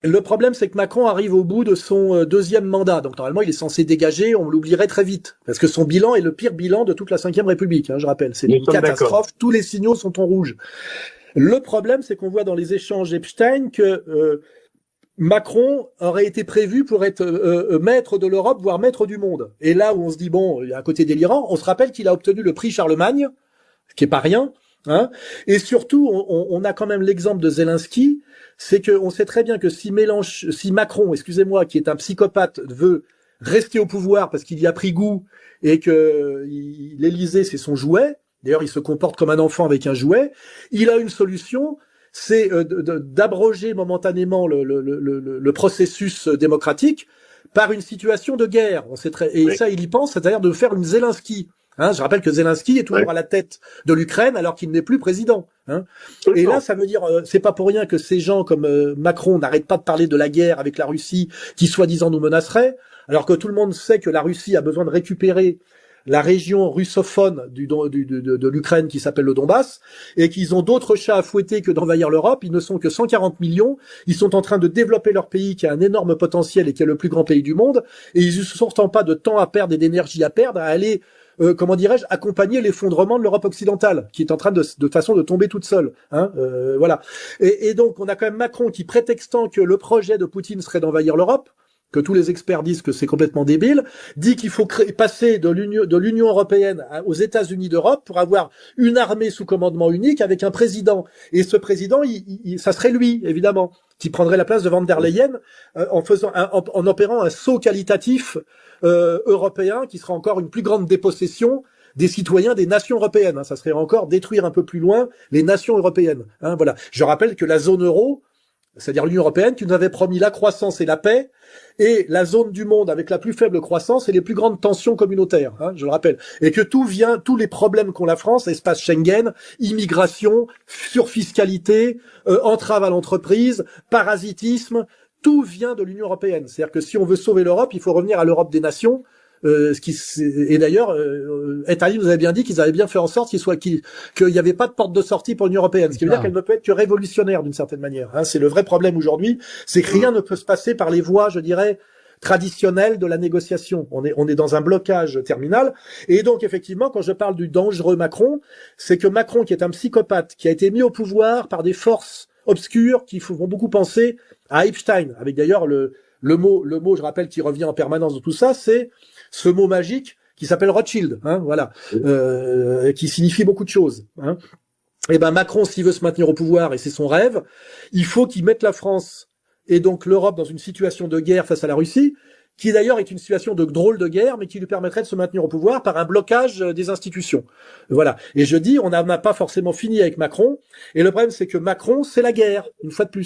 Le problème, c'est que Macron arrive au bout de son deuxième mandat. Donc, normalement, il est censé dégager, on l'oublierait très vite. Parce que son bilan est le pire bilan de toute la Ve République, hein, je rappelle. C'est une catastrophe. Tous les signaux sont en rouge. Le problème, c'est qu'on voit dans les échanges Epstein que Macron aurait été prévu pour être maître de l'Europe, voire maître du monde. Et là où on se dit, bon, il y a un côté délirant, on se rappelle qu'il a obtenu le prix Charlemagne, ce qui est pas rien. Hein. Et surtout, on a quand même l'exemple de Zelensky, c'est qu'on sait très bien que si Macron, excusez-moi, qui est un psychopathe, veut rester au pouvoir parce qu'il y a pris goût et que l'Élysée c'est son jouet, d'ailleurs il se comporte comme un enfant avec un jouet, il a une solution, c'est d'abroger momentanément le processus démocratique par une situation de guerre. Et ça il y pense, c'est-à-dire de faire une Zelensky. Hein, je rappelle que Zelensky est toujours à la tête de l'Ukraine alors qu'il n'est plus président. Hein. Et là, ça veut dire, c'est pas pour rien que ces gens comme Macron n'arrêtent pas de parler de la guerre avec la Russie, qui soi-disant nous menacerait, alors que tout le monde sait que la Russie a besoin de récupérer la région russophone de l'Ukraine qui s'appelle le Donbass, et qu'ils ont d'autres chats à fouetter que d'envahir l'Europe. Ils ne sont que 140 millions. Ils sont en train de développer leur pays qui a un énorme potentiel et qui est le plus grand pays du monde. Et ils ne sont pourtant pas de temps à perdre et d'énergie à perdre à aller comment dirais-je, accompagner l'effondrement de l'Europe occidentale, qui est en train de façon de tomber toute seule. Hein, voilà. Et donc, on a quand même Macron qui, prétextant que le projet de Poutine serait d'envahir l'Europe, que tous les experts disent que c'est complètement débile, dit qu'il faut passer de l'Union européenne aux États-Unis d'Europe pour avoir une armée sous commandement unique avec un président. Et ce président, ça serait lui, évidemment, qui prendrait la place de Van der Leyen en opérant un saut qualitatif européen qui sera encore une plus grande dépossession des citoyens des nations européennes. Hein. Ça serait encore détruire un peu plus loin les nations européennes. Hein, voilà. Je rappelle que la zone euro, c'est-à-dire l'Union européenne, qui nous avait promis la croissance et la paix, et la zone du monde avec la plus faible croissance et les plus grandes tensions communautaires, hein, je le rappelle. Et que tous les problèmes qu'ont la France, espace Schengen, immigration, surfiscalité, entrave à l'entreprise, parasitisme, tout vient de l'Union européenne. C'est-à-dire que si on veut sauver l'Europe, il faut revenir à l'Europe des nations. Et d'ailleurs, Etali nous avait bien dit qu'ils avaient bien fait en sorte qu'il n'y avait pas de porte de sortie pour l'Union européenne, ce qui veut dire qu'elle ne peut être que révolutionnaire d'une certaine manière. Hein, c'est le vrai problème aujourd'hui, c'est que rien ne peut se passer par les voies, je dirais, traditionnelles de la négociation. On est dans un blocage terminal. Et donc, effectivement, quand je parle du dangereux Macron, c'est que Macron, qui est un psychopathe, qui a été mis au pouvoir par des forces obscures qui font beaucoup penser à Epstein, avec d'ailleurs le mot, je rappelle, qui revient en permanence dans tout ça, c'est ce mot magique qui s'appelle Rothschild, hein, voilà, qui signifie beaucoup de choses. Hein. Et ben Macron, s'il veut se maintenir au pouvoir, et c'est son rêve, il faut qu'il mette la France et donc l'Europe dans une situation de guerre face à la Russie, qui d'ailleurs est une situation de drôle de guerre, mais qui lui permettrait de se maintenir au pouvoir par un blocage des institutions. Voilà. Et je dis, on n'a pas forcément fini avec Macron, et le problème c'est que Macron, c'est la guerre, une fois de plus.